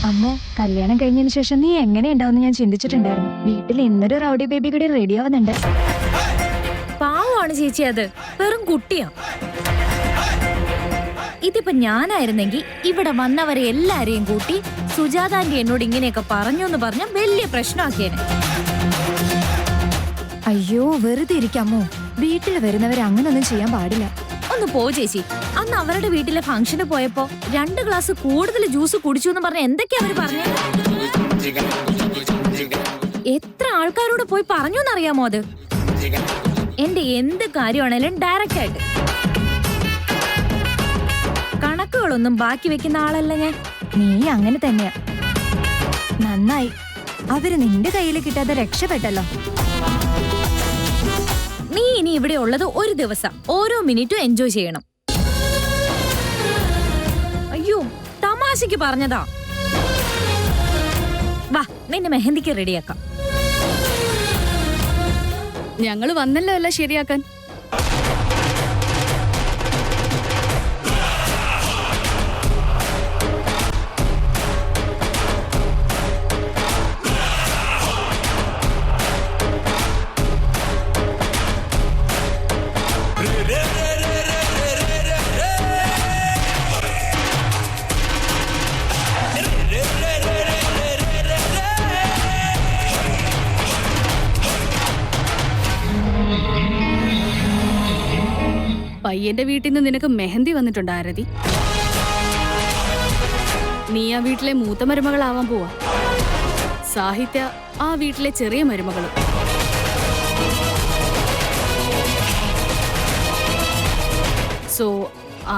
അമ്മോ, കല്യാണം കഴിഞ്ഞതിന് ശേഷം നീ എങ്ങനെ ഉണ്ടാവും ഞാൻ ചിന്തിച്ചിട്ടുണ്ടായിരുന്നു. വീട്ടിൽ ഇന്നൊരു റൗഡി ബേബി കൂടി റെഡി ആവുന്നുണ്ട്. പാവമാണ് ചേച്ചി, അത് വെറും കുട്ടിയാ. ഇതിപ്പോ ഞാനായിരുന്നെങ്കിൽ ഇവിടെ വന്നവരെ എല്ലാരെയും കൂട്ടി സുജാതാന്റെ എന്നോട് ഇങ്ങനെയൊക്കെ പറഞ്ഞു എന്ന് പറഞ്ഞ വലിയ പ്രശ്നമാക്കിയേനെ. അയ്യോ, വെറുതെ ഇരിക്കാമോ. വീട്ടിൽ വരുന്നവരെ അങ്ങനൊന്നും ചെയ്യാൻ പാടില്ല. ഒന്ന് പോ ചേച്ചി. അന്ന് അവരുടെ വീട്ടിലെ ഫംഗ്ഷന് പോയപ്പോ 2 ഗ്ലാസ് കൂടുതൽ ജ്യൂസ് കുടിച്ചു എന്ന് പറഞ്ഞ എന്തൊക്കെയാ അവര് പറഞ്ഞേ? എത്ര ആൾക്കാരോട് പോയി പറഞ്ഞു എന്നറിയാമോ അത്? എന്റെ എന്ത് കാര്യമാണേലും ഡയറക്റ്റ് ആയിട്ട്, കണക്കുകളൊന്നും ബാക്കി വെക്കുന്ന ആളല്ല ഞാൻ. നീ അങ്ങനെ തന്നെയാ. നന്നായി, അവര് നിന്റെ കയ്യിൽ കിട്ടാതെ രക്ഷപ്പെട്ടല്ലോ. നീ ഇനി ഇവിടെ ഉള്ളത് ഒരു ദിവസം, ഓരോ മിനിറ്റും എൻജോയ് ചെയ്യണം. അയ്യോ, തമാശക്ക് പറഞ്ഞതാ. വാ, നിന്നെ മെഹന്തിക്ക് റെഡിയാക്കാം. ഞങ്ങള് വന്നല്ലോ അല്ല ശരിയാക്കാൻ. പയ്യന്റെ വീട്ടിൽ നിന്ന് നിനക്ക് മെഹന്തി വന്നിട്ടുണ്ട് ആരതി. നീ ആ വീട്ടിലെ മൂത്ത മരുമകളാവാൻ പോവാ. സാഹിത്യ ആ വീട്ടിലെ ചെറിയ മരുമകളും. സോ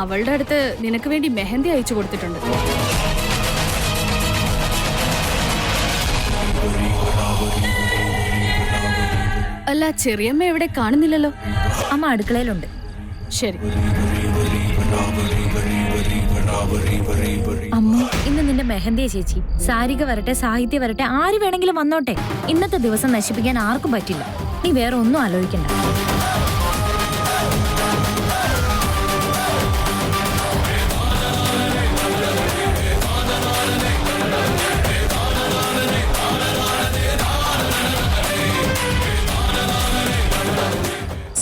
അവളുടെ അടുത്ത് നിനക്ക് വേണ്ടി മെഹന്തി അയച്ചു കൊടുത്തിട്ടുണ്ട്. അല്ല, ചെറിയമ്മ എവിടെ കാണുന്നില്ലല്ലോ? അമ്മ അടുക്കളയിലുണ്ട്. ശരി. അമ്മോ, ഇന്ന് നിന്റെ മെഹന്തിയെ ചേച്ചി. സാരിക വരട്ടെ, സാഹിത്യ വരട്ടെ, ആര് വേണമെങ്കിലും വന്നോട്ടെ. ഇന്നത്തെ ദിവസം നശിപ്പിക്കാൻ ആർക്കും പറ്റില്ല. നീ വേറെ ഒന്നും ആലോചിക്കണ്ട.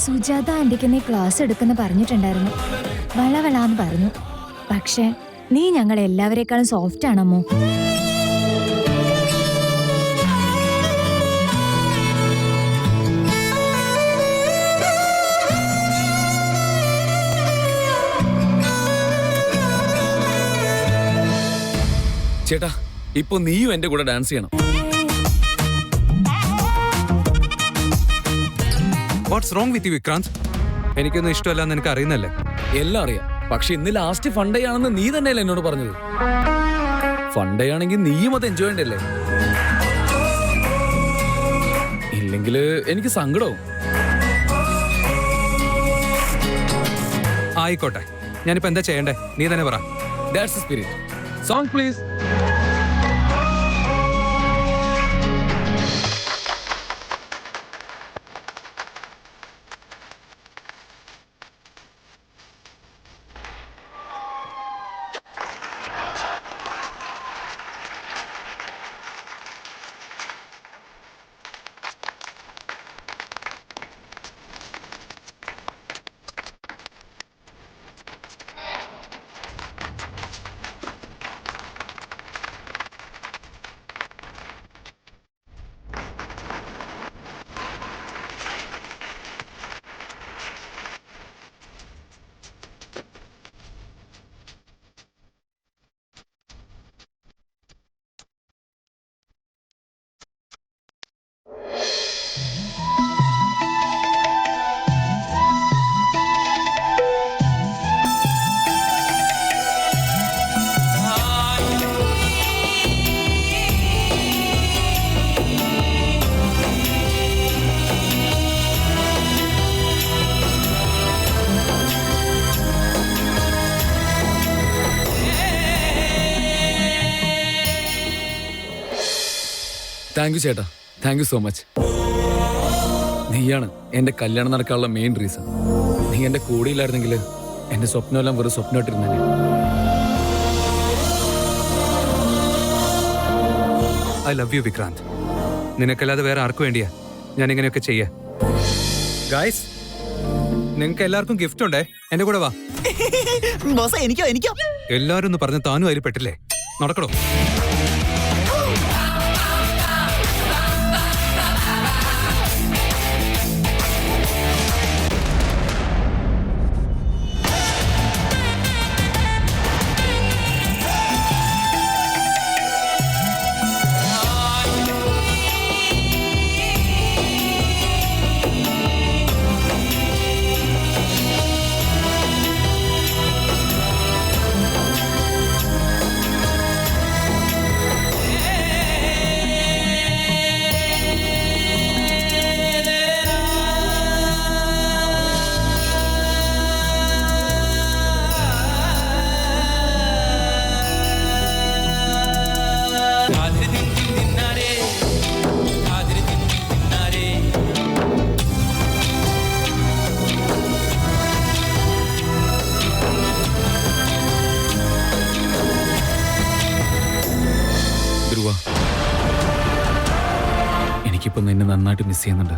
സുജാത ആന്റിക്ക് നീ ക്ലാസ് എടുക്കുന്ന പറഞ്ഞിട്ടുണ്ടായിരുന്നു. വളവളാന്ന് പറഞ്ഞു. പക്ഷെ നീ ഞങ്ങൾ എല്ലാവരെക്കാളും സോഫ്റ്റ് ആണമ്മോ. ചേട്ടാ, ഇപ്പൊ നീയും എന്റെ കൂടെ ഡാൻസ് ചെയ്യണം. What's wrong with you Vikrant? എനിക്കൊന്നും ഇഷ്ടമല്ലെന്ന് എനിക്ക് അറിയുന്നല്ലേ? എല്ലാം അറിയാം, പക്ഷെ ഇന്ന് ലാസ്റ്റ് ഫണ്ടേ ആണെന്ന് നീ തന്നെയല്ലേ എന്നോട് പറഞ്ഞത്. ഫണ്ടേ ആണെങ്കിൽ നീയും അത് എൻജോയ് ചെയ്യണ്ടല്ലേ? ഇല്ലെങ്കിൽ എനിക്ക് സങ്കടവും. ആയിക്കോട്ടെ, ഞാനിപ്പോ എന്താ ചെയ്യണ്ടേ? നീ തന്നെ പറ. That's the spirit. Song please. Thank you ചേട്ടാ, താങ്ക് യു സോ മച്ച്. നീയാണ് എന്റെ കല്യാണം നടക്കാനുള്ള മെയിൻ റീസൺ. നീ എന്റെ കൂടെയില്ലായിരുന്നെങ്കിൽ എന്റെ സ്വപ്നമെല്ലാം വെറും സ്വപ്നമായിട്ടിരുന്നേ. I love you Vikrant. നിനക്കല്ലാതെ വേറെ ആർക്കും വേണ്ടിയാ ഞാൻ ഇങ്ങനെയൊക്കെ ചെയ്യാ. ഗൈസ്, നിങ്ങൾക്ക് എല്ലാവർക്കും ഗിഫ്റ്റ് ഉണ്ടേ, എന്റെ കൂടെ വാ. ബോസ് എനിക്കോ എല്ലാരും ഒന്ന് പറഞ്ഞ താനും അതിൽ പെട്ടില്ലേ, നടക്കണോ? എനിക്കിപ്പോ നിന്നെ നന്നായിട്ട് മിസ് ചെയ്യുന്നുണ്ട്.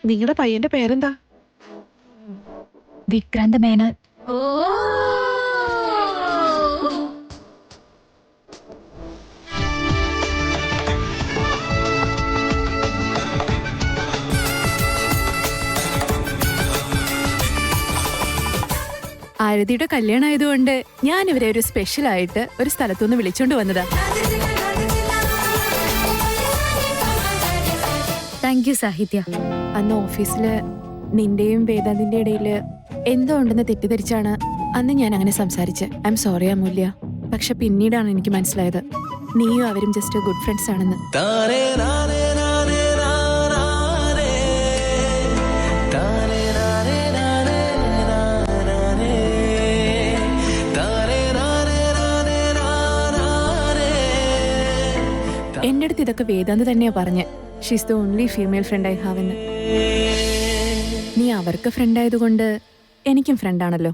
നിങ്ങളുടെ പയ്യന്റെ പേരെന്താ? വിക്രാന്ത് മേനോൻ. ആരതിയുടെ കല്യാണം ആയതുകൊണ്ട് ഞാൻ ഇവരെ ഒരു സ്പെഷ്യൽ ആയിട്ട് ഒരു സ്ഥലത്തുനിന്ന് വിളിച്ചോണ്ട് വന്നതാ. താങ്ക് യു സാഹിത്യ. അന്ന് ഓഫീസില് നിന്റെയും വേദാന്തിന്റെ ഇടയില് എന്തോ ഉണ്ടെന്ന് തെറ്റിദ്ധരിച്ചാണ് അന്ന് ഞാൻ അങ്ങനെ സംസാരിച്ചത്. ഐ എം സോറി അമൂല്യ. പക്ഷെ പിന്നീടാണ് എനിക്ക് മനസ്സിലായത് നീയും അവരും ജസ്റ്റ് ഗുഡ് ഫ്രണ്ട്സ് ആണെന്ന്. എന്റെ അടുത്ത് ഇതൊക്കെ വേദാന്ത് തന്നെയാ പറഞ്ഞ്. She's the only female friend I have എന്ന്. നീ അവർക്ക് ഫ്രണ്ട് ആയതുകൊണ്ട് എനിക്കും ഫ്രണ്ടാണല്ലോ.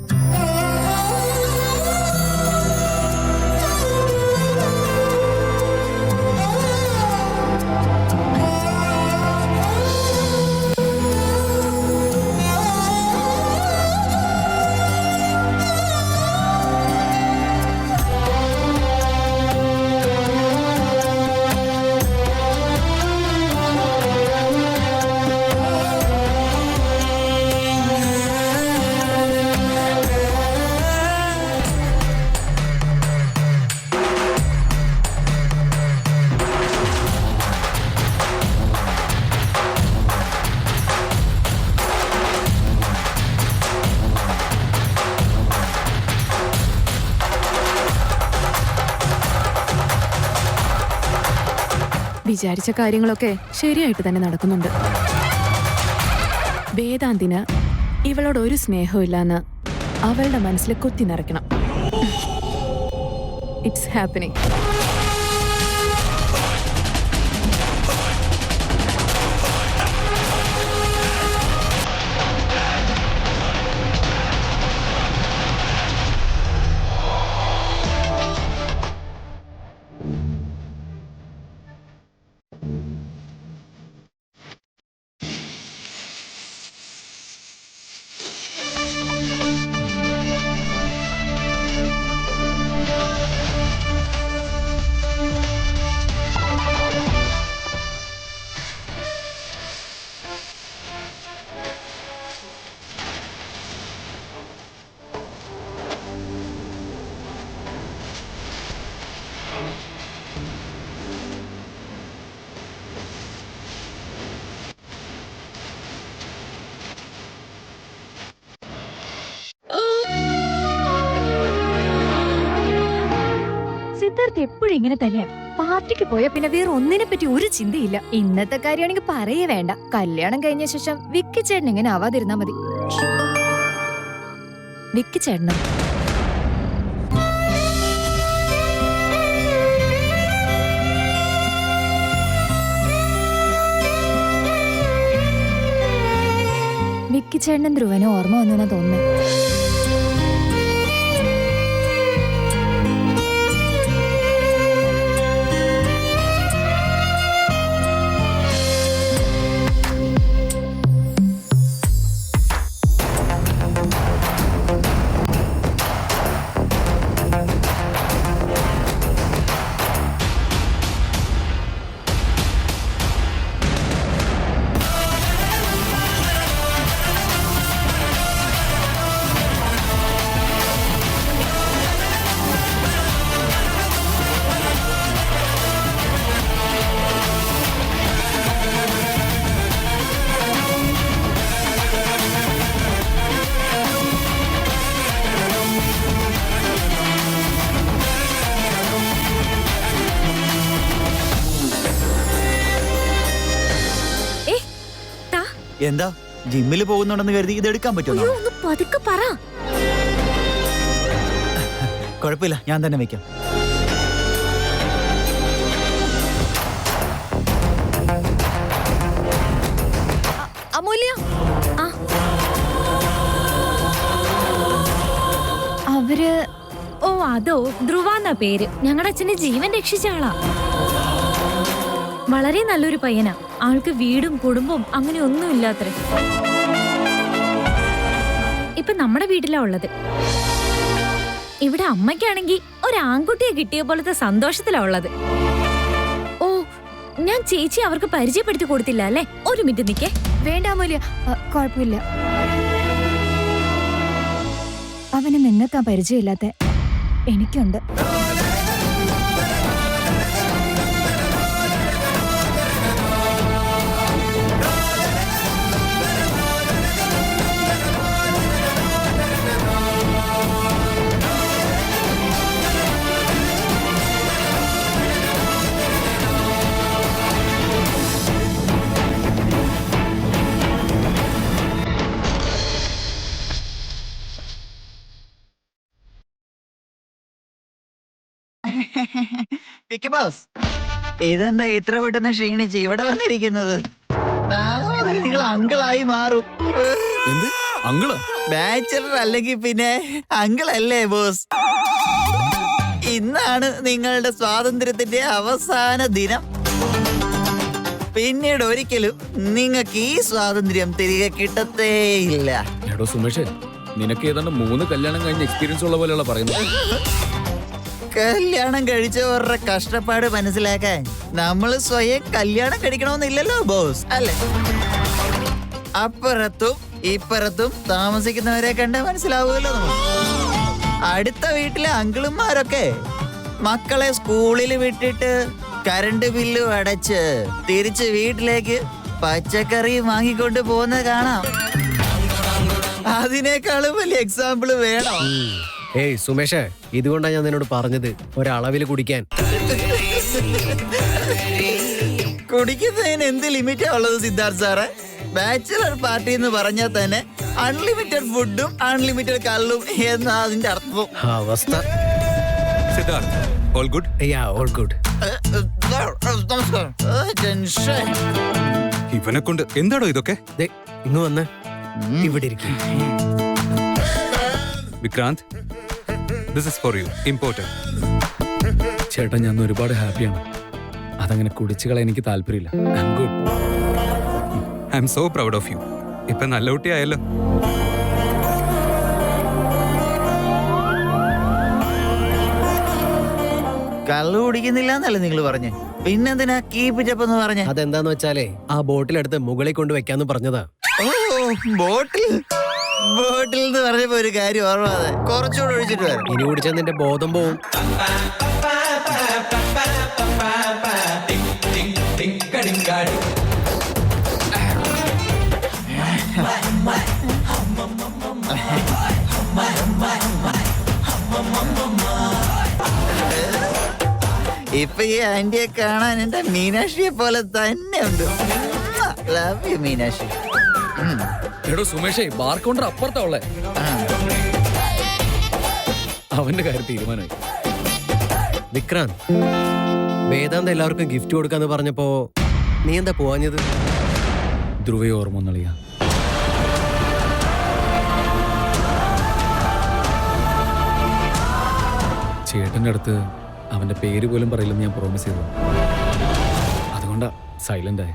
വിചാരിച്ച കാര്യങ്ങളൊക്കെ ശരിയായിട്ട് തന്നെ നടക്കുന്നുണ്ട്. വേദാന്തിന് ഇവളോട് ഒരു സ്നേഹമില്ലാന്ന് അവളുടെ മനസ്സിൽ കുത്തി നിറയ്ക്കണം. It's happening. സിദ്ധാർത്ഥ് എപ്പോഴും ഇങ്ങനെ തന്നെയാണ്. പാർട്ടിക്ക് പോയാ പിന്നെ വേറെ ഒന്നിനെ പറ്റി ഒരു ചിന്തയില്ല. ഇന്നത്തെ കാര്യമാണെങ്കിൽ പറയേ വേണ്ട. കല്യാണം കഴിഞ്ഞ ശേഷം വിക്കി ചേട്ടൻ ഇങ്ങനെ ആവാതിരുന്നാ മതി. വിക്കി ചേട്ടനോ? വിക്കിച്ചേട്ടനും ധ്രുവനും ഓർമ്മ വന്നു തോന്നുന്നു. എന്താ ജിമ്മിൽ പോകുന്നുണ്ടെന്ന് കരുതി ഇത് എടുക്കാൻ പറ്റുമോ? അയ്യോ, ഒന്ന് പതുക്കെ പറ. കുഴപ്പമില്ല, ഞാൻ തന്നെ വെക്കാം. അമൂല്യ, ആ. അവര് ഓ അതോ, ധ്രുവാന്ന പേര്. ഞങ്ങളുടെ അച്ഛന്റെ ജീവൻ രക്ഷിച്ച ആളാ. വളരെ നല്ലൊരു പയ്യനാ. ആൾക്ക് വീടും കുടുംബവും അങ്ങനെ ഒന്നും ഇല്ലാത്രേ. ഇപ്പൊ നമ്മുടെ വീട്ടിലാ ഉള്ളത്. ഇവിടെ അമ്മയ്ക്കാണെങ്കിൽ ഒരു ആൺകുട്ടിയെ കിട്ടിയ പോലത്തെ സന്തോഷത്തിലാ ഉള്ളത്. ഓ, ഞാൻ ചേച്ചി അവർക്ക് പരിചയപ്പെടുത്തി കൊടുത്തില്ല അല്ലേ? ഒരു മിനിറ്റ് നിക്കേ. വേണ്ട അമൂല്യ, കുഴപ്പമില്ല. അവന് നിങ്ങൾക്കാ പരിചയമില്ലാത്ത എനിക്കുണ്ട്. വിക്കി ബോസ്, ഇതെന്താ ഇത്ര പെട്ടെന്ന് ക്ഷീണിച്ച് ഇവിടെ വന്നിരിക്കുന്നത്? നാളെ നിങ്ങൾ അങ്കിളായി മാറും. എന്ത് അങ്കിള്? ബാച്ചലർ അല്ലെങ്കിൽ പിന്നെ അങ്കിളല്ലേ ബോസ്? ഇന്നാണ് നിങ്ങളുടെ സ്വാതന്ത്ര്യത്തിന്റെ അവസാന ദിനം. പിന്നീട് ഒരിക്കലും നിങ്ങൾക്ക് ഈ സ്വാതന്ത്ര്യം തിരികെ കിട്ടത്തേയില്ല. എടോ സുമേഷ്, നിനക്ക് ഏതാണ്ട് 3 കല്യാണം കഴിഞ്ഞ എക്സ്പീരിയൻസ് ഉള്ള പോലെയുള്ള പറയുന്നത്. കല്യാണം കഴിച്ചവരുടെ കഷ്ടപ്പാട് മനസ്സിലാക്കാൻ നമ്മൾ സ്വയം കല്യാണം കഴിക്കണമെന്നില്ലല്ലോ ബോസ്, അല്ലേ? അപ്പുറത്തും ഇപ്പുറത്തും താമസിക്കുന്നവരെ കണ്ട് മനസ്സിലാവുമല്ലോ നമുക്ക്. അടുത്ത വീട്ടിലെ അങ്കിളുമാരൊക്കെ മക്കളെ സ്കൂളിൽ വിട്ടിട്ട് കറണ്ട് ബില്ലും അടച്ച് തിരിച്ച് വീട്ടിലേക്ക് പച്ചക്കറി വാങ്ങിക്കൊണ്ട് പോകുന്നത് കാണാം. അതിനേക്കാളും വലിയ എക്സാമ്പിൾ വേണോ? ഏയ് സുമേഷ്, ഇതുകൊണ്ടാണ് ഞാൻ നിന്നോട് പറഞ്ഞത് ഒരളവിൽ കുടിക്കാൻ. കുടിക്കുന്നതിന് എന്ത് ലിമിറ്റാ ഉള്ളത് സിദ്ധാർത്ഥ് സാറ്? ബാച്ചിലർ പാർട്ടി എന്ന് പറഞ്ഞാൽ തന്നെ അൺലിമിറ്റഡ് ഫുഡും അൺലിമിറ്റഡ് കള്ളും എന്നാ അതിന്റെ അർത്ഥം. അവസ്ഥ. Siddharth, all good? All good. Tension. ഇവനെ കൊണ്ട് എന്താടോ ഇതൊക്കെ? ഇങ്ങ് വന്ന് ഇവിടെ ഇരിക്കും. Vikrant, this is for you, important. ചേട്ടാ, ഞാൻ ഒരുപാട് ഹാപ്പിയാണ്. അതങ്ങനെ കുടിച്ചു കളയാൻ എനിക്ക് താല്പര്യമില്ല. I am good. I M so proud of you. ഇപ്പൊ നല്ല കുട്ടിയായല്ലോ. കള്ളു കുടിക്കുന്നില്ല എന്നല്ലേ നിങ്ങൾ പറഞ്ഞേ? പിന്നെന്തിനാ കീപ്പ് ഇറ്റ് അപ്പ് എന്ന് പറഞ്ഞേ? അതെന്താന്ന് വെച്ചാലേ ആ ബോട്ടിലെടുത്ത് മുകളിൽ കൊണ്ട് വെക്കാന്ന് പറഞ്ഞതാ. ഓ, ബോട്ടിൽ ബോട്ടിൽ എന്ന് പറഞ്ഞപ്പോ ഒരു കാര്യം ഓർമ്മ. കുറച്ചുകൂടെ ഒഴിച്ചിട്ട് വരാം. ഇനി കുടിച്ചാൽ നിന്റെ ബോധം പോവും. ഇപ്പൊ ഈ ആന്റിയെ കാണാൻ എന്റെ മീനാക്ഷിയെ പോലെ തന്നെ ഉണ്ട്. Love you Meenakshi. എടോ സുമേഷേ, ബാർ കൗണ്ടർ അപ്പുറത്താ ഉള്ളേ. അവന്റെ കാര്യം തീരുമാനമായി. വിക്രാന്ത്, വേദാന്ത എല്ലാവർക്കും ഗിഫ്റ്റ് കൊടുക്കാന്ന് പറഞ്ഞപ്പോ നീ എന്താ പോവാഞ്ഞത്? ധ്രുവയെ ഓർമ്മ ഒന്നളിയാ. ചേട്ടൻ്റെ അടുത്ത് അവന്റെ പേര് പോലും പറയില്ലെന്ന് ഞാൻ പ്രോമിസ് ചെയ്തു. അതുകൊണ്ടാ സൈലന്റ് ആയി.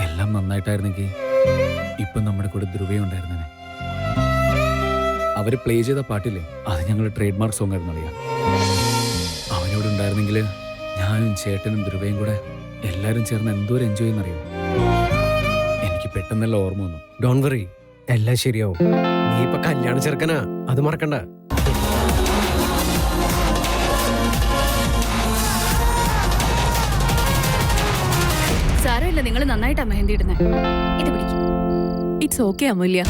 എല്ലാം നന്നായിട്ടായിരുന്നെങ്കിൽ ഇപ്പം നമ്മുടെ കൂടെ ധ്രുവയും ഉണ്ടായിരുന്നേ. അവര് പ്ലേ ചെയ്ത പാട്ടില്ലേ, അത് ഞങ്ങളുടെ ട്രേഡ് മാർക്ക് സോങ് ആയിരുന്നു അറിയാം. അവനോട് ഉണ്ടായിരുന്നെങ്കിൽ ഞാനും ചേട്ടനും ധ്രുവയും കൂടെ എല്ലാരും ചേർന്ന് എന്തോരം എൻജോയ് ചെയ്യുന്നറിയോ. എനിക്ക് പെട്ടെന്നല്ല ഓർമ്മ വന്നു. ഡോണ്ട് വറി, എല്ലാം ശരിയാവും. നീ ഇപ്പൊ കല്യാണ ചെറുക്കനാ, അത് മറക്കണ്ട. സാരമില്ല, നിങ്ങൾ നന്നായിട്ടാ മെഹന്തി ഇടുന്നത്. ഇത് പിടിക്കും. ഇറ്റ്സ് ഓക്കെ അമൂല്യ.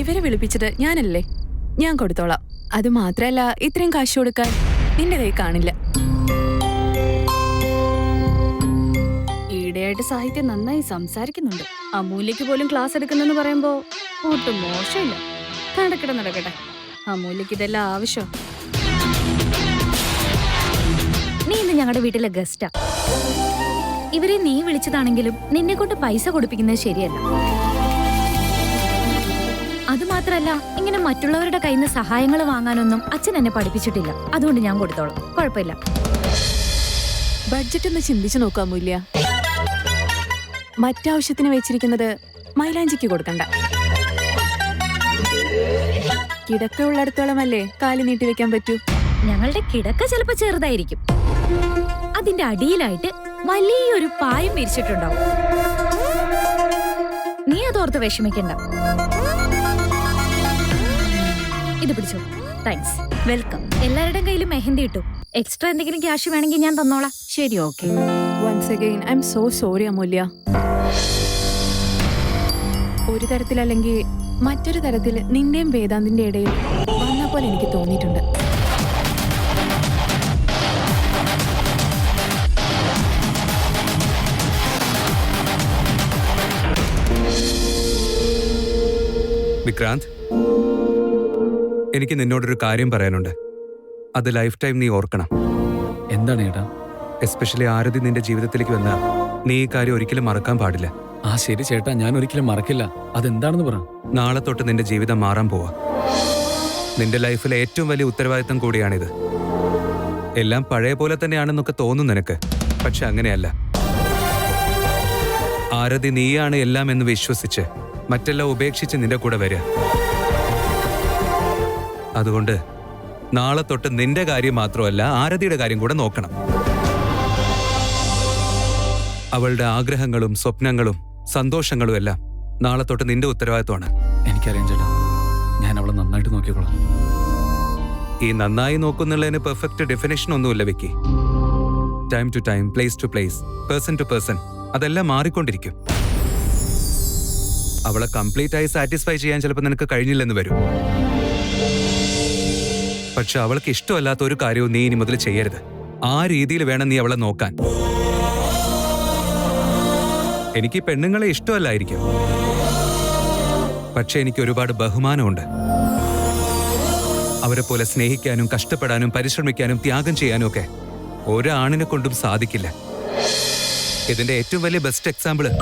ഇവരെ വിളിപ്പിച്ചത് ഞാനല്ലേ, ഞാൻ കൊടുത്തോളാം. അത് മാത്രല്ല, ഇത്രയും കാശ് കൊടുക്കാൻ നിന്റെ കൈ കാണില്ല. ഈടെയായിട്ട് സാഹിത്യം നന്നായി സംസാരിക്കുന്നുണ്ട്. അമൂല്യക്ക് പോലും ക്ലാസ് എടുക്കുന്നെന്ന് പറയുമ്പോ ഒട്ടും മോശമില്ല. നടക്കട്ടെ. അമൂല്യക്ക് ഇതെല്ലാം ആവശ്യം. നീ ഇന്ന് ഞങ്ങളുടെ വീട്ടിലെ ഗസ്റ്റാ. ഇവരെ നീ വിളിച്ചതാണെങ്കിലും നിന്നെ കൊണ്ട് പൈസ കൊടുപ്പിക്കുന്നത് ശരിയല്ല. അതുമാത്രല്ല, ഇങ്ങനെ മറ്റുള്ളവരുടെ കയ്യിൽ നിന്ന് സഹായങ്ങൾ വാങ്ങാനൊന്നും അച്ഛൻ എന്നെ പഠിപ്പിച്ചിട്ടില്ല. അതുകൊണ്ട് ഞാൻ കൊടുത്തോളാം, കുഴപ്പമില്ല. ബഡ്ജറ്റ് ഒന്ന് ചിന്തിച്ചു നോക്കൂ അമൂല്യ. മറ്റാവശ്യത്തിന് വെച്ചിരിക്കുന്നത് മൈലാഞ്ചിക്ക് കൊടുക്കണ്ട. കിടക്കുള്ളിടത്തോളമല്ലേ കാല് നീട്ടി വെക്കാൻ പറ്റൂ. ഞങ്ങളുടെ കിടക്ക ചിലപ്പോ ചെറുതായിരിക്കും, അതിന്റെ അടിയിലായിട്ട് വലിയൊരു പായം വിരിച്ചിട്ടുണ്ടാവും. നീ അതോർത്ത് വിഷമിക്കണ്ട. ഇത് പിടിച്ചോ. Thanks, welcome. എല്ലാവരുടെയും കയ്യിലും മെഹന്തി ഇട്ടു. എക്സ്ട്രാ എന്തെങ്കിലും ക്യാഷ് വേണമെങ്കിൽ ഞാൻ തന്നോളാം. ശരി, okay. Once again I M so sorry Amulya. ഒരു തരത്തിലല്ലെങ്കിൽ മറ്റൊരു തരത്തിൽ നിന്റെയും വേദാന്തിന്റെ ഇടയിൽ വന്ന പോലെ എനിക്ക് തോന്നിയിട്ടുണ്ട്. വിക്രാന്ത്, എനിക്ക് നിന്നോടൊരു കാര്യം പറയാനുണ്ട്. അത് ലൈഫ് ടൈം നീ ഓർക്കണം. എന്താണ് ചേട്ടാ? എസ്പെഷ്യലി ആരതി നിന്റെ ജീവിതത്തിലേക്ക് വന്ന നീ ഈ കാര്യം ഒരിക്കലും മറക്കാൻ പാടില്ല. ആ ശരി ചേട്ടാ, ഞാൻ ഒരിക്കലും മറക്കില്ല. അതെന്താണെന്ന് പറ. നാളെ തൊട്ട് നിന്റെ ജീവിതം മാറാൻ പോവാ. നിന്റെ ലൈഫിലെ ഏറ്റവും വലിയ ഉത്തരവാദിത്തം കൂടിയാണിത്. എല്ലാം പഴയ പോലെ തന്നെയാണെന്നൊക്കെ തോന്നും നിനക്ക്, പക്ഷെ അങ്ങനെയല്ല. ആരതി നീയാണ് എല്ലാം എന്ന് വിശ്വസിച്ച് മറ്റെല്ലാം ഉപേക്ഷിച്ച് നിന്റെ കൂടെ വരിക. അതുകൊണ്ട് നാളെ തൊട്ട് നിന്റെ കാര്യം മാത്രമല്ല, ആരതിയുടെ കാര്യം കൂടെ നോക്കണം. അവളുടെ ആഗ്രഹങ്ങളും സ്വപ്നങ്ങളും സന്തോഷങ്ങളും എല്ലാം നാളെ തൊട്ട് നിന്റെ ഉത്തരവാദിത്വമാണ്. എനിക്കറിയാം ചേട്ടാ, ഞാൻ അവളെ നന്നായിട്ട് നോക്കിക്കോളാം. ഈ നന്നായി നോക്കുന്നുള്ളതിന് പെർഫെക്റ്റ് ഡെഫിനേഷൻ ഒന്നുമില്ല Vicky. Time to time, place to place, person to person, അതെല്ലാം മാറിക്കൊണ്ടിരിക്കും. അവളെ കംപ്ലീറ്റ് ആയി സാറ്റിസ്ഫൈ ചെയ്യാൻ ചിലപ്പോൾ നിനക്ക് കഴിഞ്ഞില്ലെന്ന് വരും. പക്ഷെ അവൾക്ക് ഇഷ്ടമല്ലാത്ത ഒരു കാര്യവും നീ ഇനി മുതൽ ചെയ്യരുത്. ആ രീതിയിൽ വേണം നീ അവളെ നോക്കാൻ. എനിക്ക് പെണ്ണുങ്ങളെ ഇഷ്ടമല്ലായിരിക്കും, പക്ഷെ എനിക്ക് ഒരുപാട് ബഹുമാനമുണ്ട്. അവരെ പോലെ സ്നേഹിക്കാനും കഷ്ടപ്പെടാനും പരിശ്രമിക്കാനും ത്യാഗം ചെയ്യാനും ഒക്കെ ഒരാണിനെ കൊണ്ടും സാധിക്കില്ല. ഇതിന്റെ ഏറ്റവും വലിയ ബെസ്റ്റ് എക്സാമ്പിള്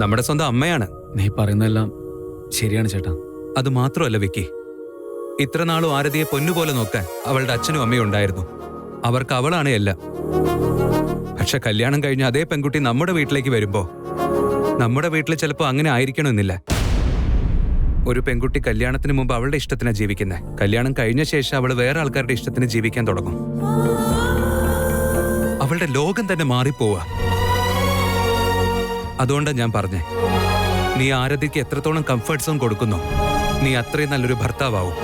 നമ്മുടെ സ്വന്തം അമ്മയാണ്. നീ പറയുന്നതെല്ലാം ശരിയാണ് ചേട്ടാ. അത് മാത്രമല്ല വിക്കി, ഇത്ര നാളും ആരതിയെ പൊന്നുപോലെ നോക്കാൻ അവളുടെ അച്ഛനും അമ്മയും ഉണ്ടായിരുന്നു. അവർക്ക് അവളാണ് എല്ലാം. പക്ഷെ കല്യാണം കഴിഞ്ഞ അതേ പെൺകുട്ടി നമ്മുടെ വീട്ടിലേക്ക് വരുമ്പോ നമ്മുടെ വീട്ടിൽ ചിലപ്പോൾ അങ്ങനെ ആയിരിക്കണമെന്നില്ല. ഒരു പെൺകുട്ടി കല്യാണത്തിന് മുമ്പ് അവളുടെ ഇഷ്ടത്തിനാ ജീവിക്കുന്നത്. കല്യാണം കഴിഞ്ഞ ശേഷം അവൾ വേറെ ആൾക്കാരുടെ ഇഷ്ടത്തിന് ജീവിക്കാൻ തുടങ്ങും. അവളുടെ ലോകം തന്നെ മാറിപ്പോവാ. അതുകൊണ്ടാണ് ഞാൻ പറഞ്ഞേ, നീ ആരതിക്ക് എത്രത്തോളം കംഫർട്ട് സോൺ കൊടുക്കുന്നോ നീ അത്രയും നല്ലൊരു ഭർത്താവും.